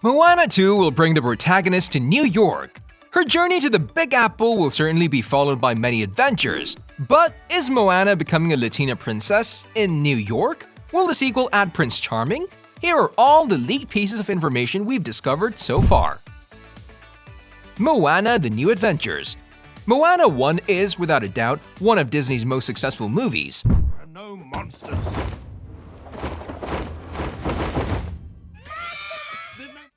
Moana 2 will bring the protagonist to New York. Her journey to the Big Apple will certainly be followed by many adventures. But is Moana becoming a Latina princess in New York? Will the sequel add Prince Charming? Here are all the leaked pieces of information we've discovered so far. Moana: The New Adventures. Moana 1 is, without a doubt, one of Disney's most successful movies. There are no monsters.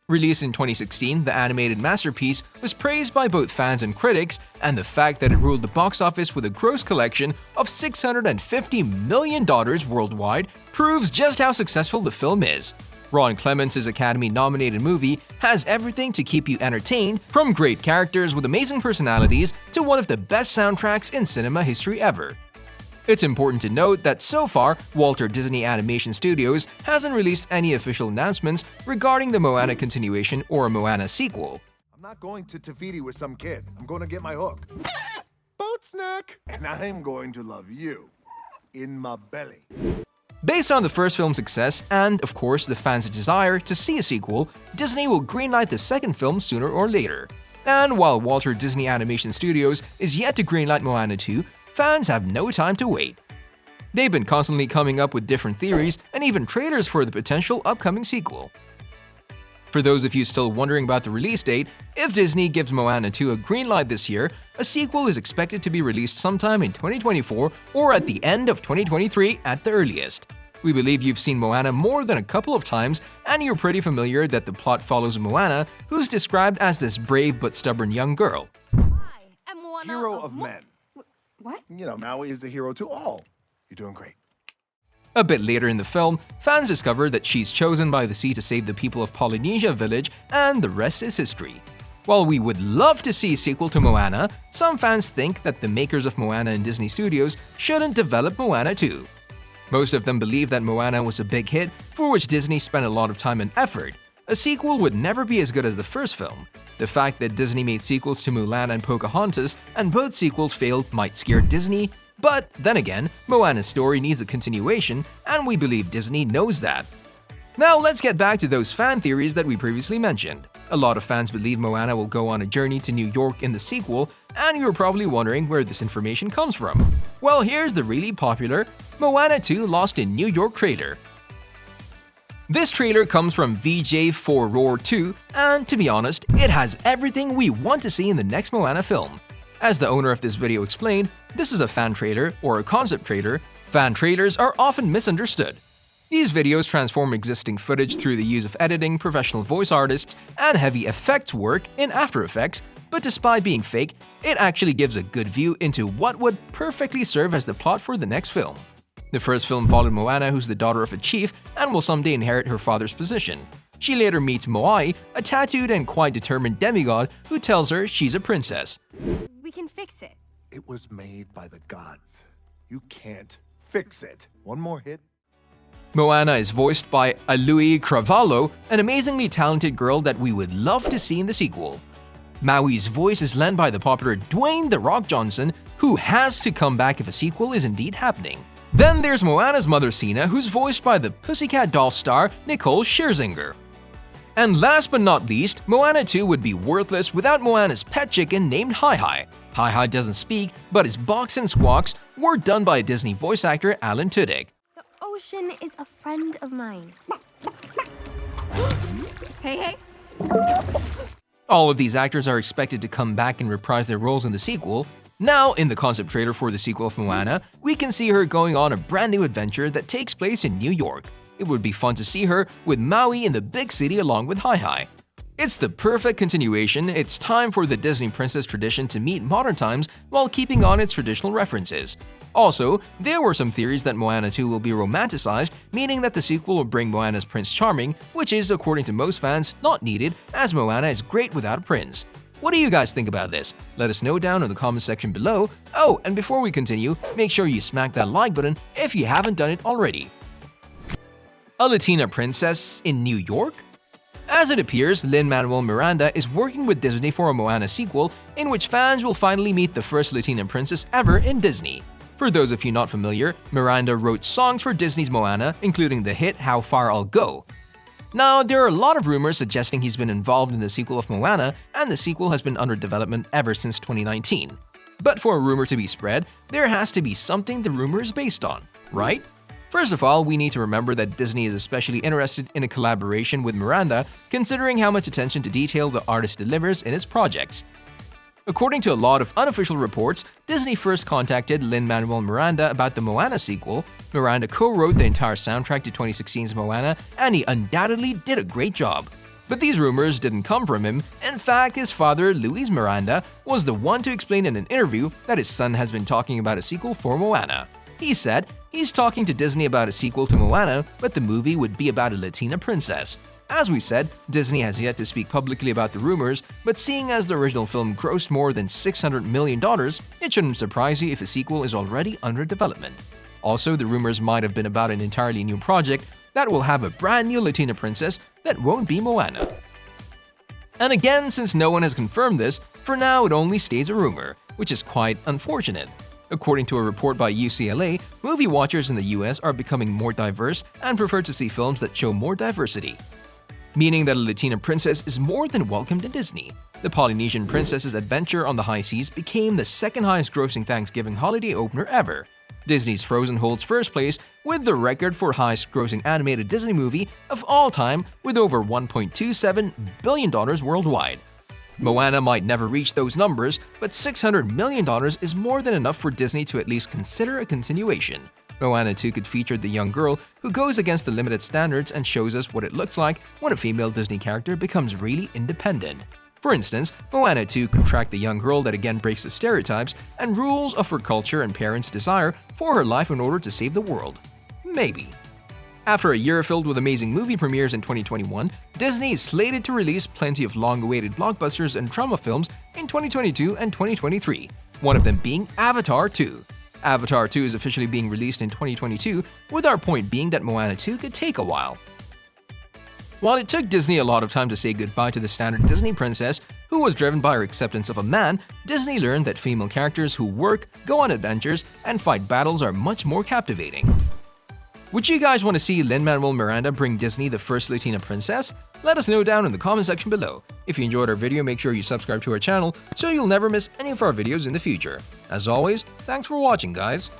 Released in 2016, the animated masterpiece was praised by both fans and critics, and the fact that it ruled the box office with a gross collection of $650 million worldwide proves just how successful the film is. Ron Clements' Academy-nominated movie has everything to keep you entertained, from great characters with amazing personalities to one of the best soundtracks in cinema history ever. It's important to note that so far, Walt Disney Animation Studios hasn't released any official announcements regarding the Moana continuation or a Moana sequel. I'm not going to Te Fiti with some kid. I'm going to get my hook. Boat snack! And I'm going to love you. In my belly. Based on the first film's success and, of course, the fans' desire to see a sequel, Disney will greenlight the second film sooner or later. And while Walt Disney Animation Studios is yet to greenlight Moana 2, fans have no time to wait. They've been constantly coming up with different theories and even trailers for the potential upcoming sequel. For those of you still wondering about the release date, if Disney gives Moana 2 a green light this year, a sequel is expected to be released sometime in 2024 or at the end of 2023 at the earliest. We believe you've seen Moana more than a couple of times, and you're pretty familiar that the plot follows Moana, who's described as this brave but stubborn young girl. I am Moana Hero of men. What? You know, Maui is the hero to all. You're doing great. A bit later in the film, fans discover that she's chosen by the sea to save the people of Polynesia village, and the rest is history. While we would love to see a sequel to Moana, some fans think that the makers of Moana and Disney Studios shouldn't develop Moana 2. Most of them believe that Moana was a big hit, for which Disney spent a lot of time and effort. A sequel would never be as good as the first film. The fact that Disney made sequels to Mulan and Pocahontas, and both sequels failed, might scare Disney, but then again, Moana's story needs a continuation, and we believe Disney knows that. Now let's get back to those fan theories that we previously mentioned. A lot of fans believe Moana will go on a journey to New York in the sequel, and you're probably wondering where this information comes from. Well, here's the really popular Moana 2 Lost in New York trailer. This trailer comes from VJ4Roar2, and to be honest, it has everything we want to see in the next Moana film. As the owner of this video explained, this is a fan trailer or a concept trailer. Fan trailers are often misunderstood. These videos transform existing footage through the use of editing, professional voice artists, and heavy effects work in After Effects, but despite being fake, it actually gives a good view into what would perfectly serve as the plot for the next film. The first film followed Moana, who's the daughter of a chief and will someday inherit her father's position. She later meets Maui, a tattooed and quite determined demigod who tells her she's a princess. We can fix it. It was made by the gods. You can't fix it. One more hit. Moana is voiced by Auliʻi Cravalho, an amazingly talented girl that we would love to see in the sequel. Maui's voice is lent by the popular Dwayne "The Rock" Johnson, who has to come back if a sequel is indeed happening. Then there's Moana's mother Sina, who's voiced by the Pussycat Dolls star Nicole Scherzinger. And last but not least, Moana 2 would be worthless without Moana's pet chicken named Hi-Hi. Hi-Hi doesn't speak, but his barks and squawks were done by Disney voice actor Alan Tudyk. The ocean is a friend of mine. Hey. All of these actors are expected to come back and reprise their roles in the sequel. Now, in the concept trailer for the sequel of Moana, we can see her going on a brand new adventure that takes place in New York. It would be fun to see her with Maui in the big city along with Hi-Hi. It's the perfect continuation. It's time for the Disney Princess tradition to meet modern times while keeping on its traditional references. Also, there were some theories that Moana 2 will be romanticized, meaning that the sequel will bring Moana's Prince Charming, which is, according to most fans, not needed, as Moana is great without a prince. What do you guys think about this? Let us know down in the comment section below. Oh, and before we continue, make sure you smack that like button if you haven't done it already. A Latina Princess in New York? As it appears, Lin-Manuel Miranda is working with Disney for a Moana sequel in which fans will finally meet the first Latina princess ever in Disney. For those of you not familiar, Miranda wrote songs for Disney's Moana, including the hit How Far I'll Go. Now, there are a lot of rumors suggesting he's been involved in the sequel of Moana, and the sequel has been under development ever since 2019. But for a rumor to be spread, there has to be something the rumor is based on, right? First of all, we need to remember that Disney is especially interested in a collaboration with Miranda, considering how much attention to detail the artist delivers in his projects. According to a lot of unofficial reports, Disney first contacted Lin-Manuel Miranda about the Moana sequel. Miranda co-wrote the entire soundtrack to 2016's Moana, and he undoubtedly did a great job. But these rumors didn't come from him. In fact, his father, Luis Miranda, was the one to explain in an interview that his son has been talking about a sequel for Moana. He said he's talking to Disney about a sequel to Moana, but the movie would be about a Latina princess. As we said, Disney has yet to speak publicly about the rumors, but seeing as the original film grossed more than $600 million, it shouldn't surprise you if a sequel is already under development. Also, the rumors might have been about an entirely new project that will have a brand new Latina princess that won't be Moana. And again, since no one has confirmed this, for now it only stays a rumor, which is quite unfortunate. According to a report by UCLA, movie watchers in the US are becoming more diverse and prefer to see films that show more diversity, meaning that a Latina princess is more than welcomed in Disney. The Polynesian princess's adventure on the high seas became the second highest grossing Thanksgiving holiday opener ever. Disney's Frozen holds first place with the record for highest grossing animated Disney movie of all time with over $1.27 billion worldwide. Moana might never reach those numbers, but $600 million is more than enough for Disney to at least consider a continuation. Moana 2 could feature the young girl who goes against the limited standards and shows us what it looks like when a female Disney character becomes really independent. For instance, Moana 2 could track the young girl that again breaks the stereotypes and rules of her culture and parents' desire for her life in order to save the world. Maybe. After a year filled with amazing movie premieres in 2021, Disney is slated to release plenty of long-awaited blockbusters and drama films in 2022 and 2023, one of them being Avatar 2. Avatar 2 is officially being released in 2022, with our point being that Moana 2 could take a while. While it took Disney a lot of time to say goodbye to the standard Disney princess, who was driven by her acceptance of a man, Disney learned that female characters who work, go on adventures, and fight battles are much more captivating. Would you guys want to see Lin-Manuel Miranda bring Disney the first Latina princess? Let us know down in the comment section below. If you enjoyed our video, make sure you subscribe to our channel so you'll never miss any of our videos in the future. As always, thanks for watching, guys.